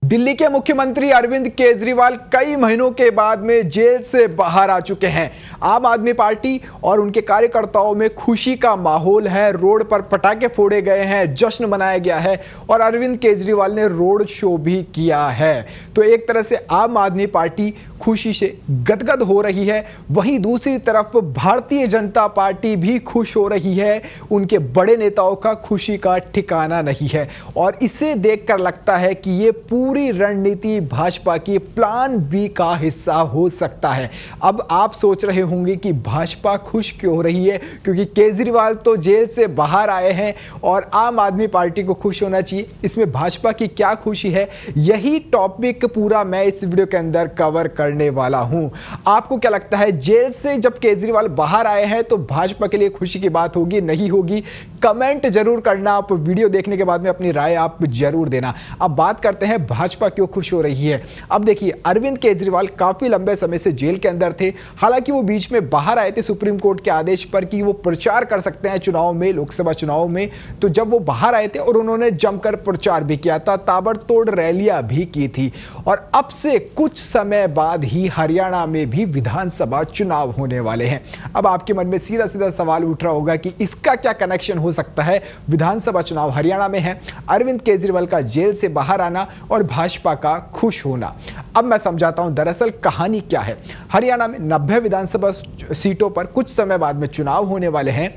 दिल्ली के मुख्यमंत्री अरविंद केजरीवाल कई महीनों के बाद में जेल से बाहर आ चुके हैं। आम आदमी पार्टी और उनके कार्यकर्ताओं में खुशी का माहौल है। रोड पर पटाखे फोड़े गए हैं, जश्न मनाया गया है और अरविंद केजरीवाल ने रोड शो भी किया है। तो एक तरह से आम आदमी पार्टी खुशी से गदगद हो रही है। वहीं दूसरी तरफ भारतीय जनता पार्टी भी खुश हो रही है। उनके बड़े नेताओं का खुशी का ठिकाना नहीं है और इसे देखकर लगता है कि ये पूरी रणनीति भाजपा की प्लान बी का हिस्सा हो सकता है। अब आप सोच रहे होंगे कि भाजपा खुश क्यों हो रही है, क्योंकि केजरीवाल तो जेल से बाहर आए हैं और आम आदमी पार्टी को खुश होना चाहिए। इसमें भाजपा की क्या खुशी है, यही टॉपिक पूरा मैं इस वीडियो के अंदर कवर करने वाला हूं। आपको क्या लगता है, जेल से जब केजरीवाल बाहर आए हैं तो भाजपा के लिए खुशी की बात होगी, नहीं होगी? कमेंट जरूर करना। आप वीडियो देखने के बाद में अपनी राय आप जरूर देना। अब बात करते हैं भाजपा क्यों खुश हो रही है। अब देखिए, अरविंद केजरीवाल काफी लंबे समय से जेल के अंदर थे। हालांकि वो बीच में बाहर आए थे सुप्रीम कोर्ट के आदेश पर कि वो प्रचार कर सकते हैं चुनाव में, लोकसभा चुनाव में। तो जब वो बाहर आए थे और उन्होंने जमकर प्रचार भी किया था, ताबड़तोड़ रैलियां भी की थी। और अब से कुछ समय बाद ही हरियाणा में भी विधानसभा चुनाव होने वाले हैं। अब आपके मन में सीधा सीधा सवाल उठ रहा होगा कि इसका क्या कनेक्शन हो सकता है। विधानसभा चुनाव हरियाणा में है, अरविंद केजरीवाल का जेल से बाहर आना और भाजपा का खुश होना। अब मैं समझाता हूं दरअसल कहानी क्या है। हरियाणा में 90 विधानसभा सीटों पर कुछ समय बाद में चुनाव होने वाले हैं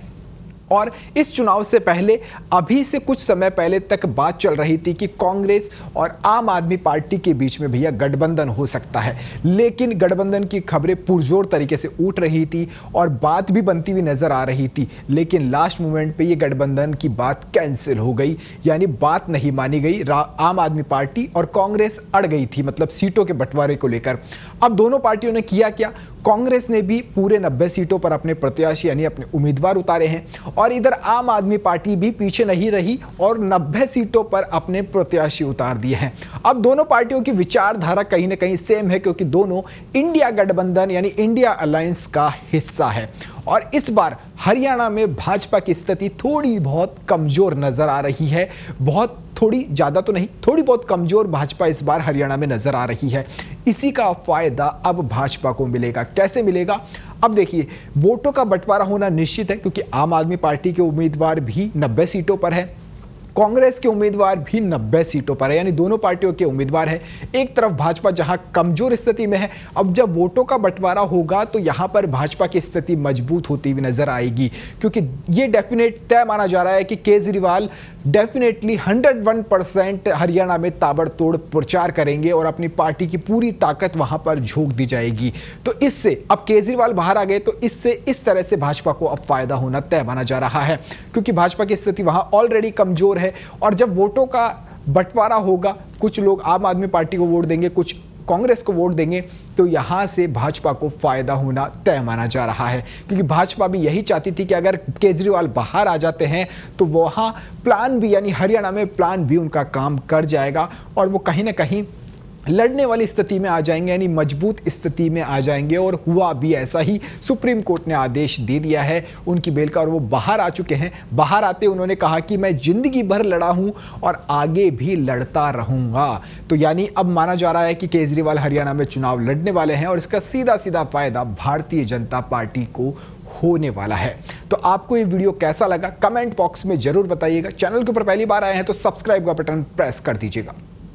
और इस चुनाव से पहले, अभी से कुछ समय पहले तक बात चल रही थी कि कांग्रेस और आम आदमी पार्टी के बीच में भैया गठबंधन हो सकता है। लेकिन गठबंधन की खबरें पुरजोर तरीके से उठ रही थी और बात भी बनती हुई नजर आ रही थी। लेकिन लास्ट मोमेंट पे ये गठबंधन की बात कैंसिल हो गई, यानी बात नहीं मानी गई। आम आदमी पार्टी और कांग्रेस अड़ गई थी, मतलब सीटों के बंटवारे को लेकर। अब दोनों पार्टियों ने किया क्या, कांग्रेस ने भी पूरे 90 सीटों पर अपने प्रत्याशी यानी अपने उम्मीदवार उतारे हैं और इधर आम आदमी पार्टी भी पीछे नहीं रही और 90 सीटों पर अपने प्रत्याशी उतार दिए हैं। अब दोनों पार्टियों की विचारधारा कहीं ना कहीं सेम है, क्योंकि दोनों इंडिया गठबंधन यानी इंडिया अलायंस का हिस्सा है। और इस बार हरियाणा में भाजपा की स्थिति थोड़ी बहुत कमजोर नजर आ रही है। बहुत थोड़ी, ज्यादा तो नहीं, थोड़ी बहुत कमजोर भाजपा इस बार हरियाणा में नजर आ रही है। इसी का फायदा अब भाजपा को मिलेगा। कैसे मिलेगा? अब देखिए, वोटों का बंटवारा होना निश्चित है, क्योंकि आम आदमी पार्टी के उम्मीदवार भी 90 सीटों पर है, कांग्रेस के उम्मीदवार भी 90 सीटों पर है, यानी दोनों पार्टियों के उम्मीदवार है। एक तरफ भाजपा जहां कमजोर स्थिति में है, अब जब वोटों का बंटवारा होगा तो यहां पर भाजपा की स्थिति मजबूत होती हुई नजर आएगी, क्योंकि यह डेफिनेट तय माना जा रहा है कि केजरीवाल डेफिनेटली 101% हरियाणा में ताबड़तोड़ प्रचार करेंगे और अपनी पार्टी की पूरी ताकत वहां पर झोंक दी जाएगी। तो इससे अब केजरीवाल बाहर आ गए तो इससे इस तरह से भाजपा को अब फायदा होना तय माना जा रहा है, क्योंकि भाजपा की स्थिति वहां ऑलरेडी कमजोर है। और जब वोटों का बंटवारा होगा, कुछ लोग आम आदमी पार्टी को वोट देंगे, कुछ कांग्रेस को वोट देंगे, तो यहां से भाजपा को फायदा होना तय माना जा रहा है। क्योंकि भाजपा भी यही चाहती थी कि अगर केजरीवाल बाहर आ जाते हैं तो वहां प्लान बी यानी हरियाणा में प्लान बी उनका काम कर जाएगा और वो कहीं ना कहीं लड़ने वाली स्थिति में आ जाएंगे, यानी मजबूत स्थिति में आ जाएंगे। और हुआ भी ऐसा ही। सुप्रीम कोर्ट ने आदेश दे दिया है उनकी बेल का और वो बाहर आ चुके हैं। बाहर आते उन्होंने कहा कि मैं जिंदगी भर लड़ा हूं और आगे भी लड़ता रहूंगा। तो यानी अब माना जा रहा है कि केजरीवाल हरियाणा में चुनाव लड़ने वाले हैं और इसका सीधा सीधा फायदा भारतीय जनता पार्टी को होने वाला है। तो आपको ये वीडियो कैसा लगा, कमेंट बॉक्स में जरूर बताइएगा। चैनल के ऊपर पहली बार आए हैं तो सब्सक्राइब का बटन प्रेस कर दीजिएगा।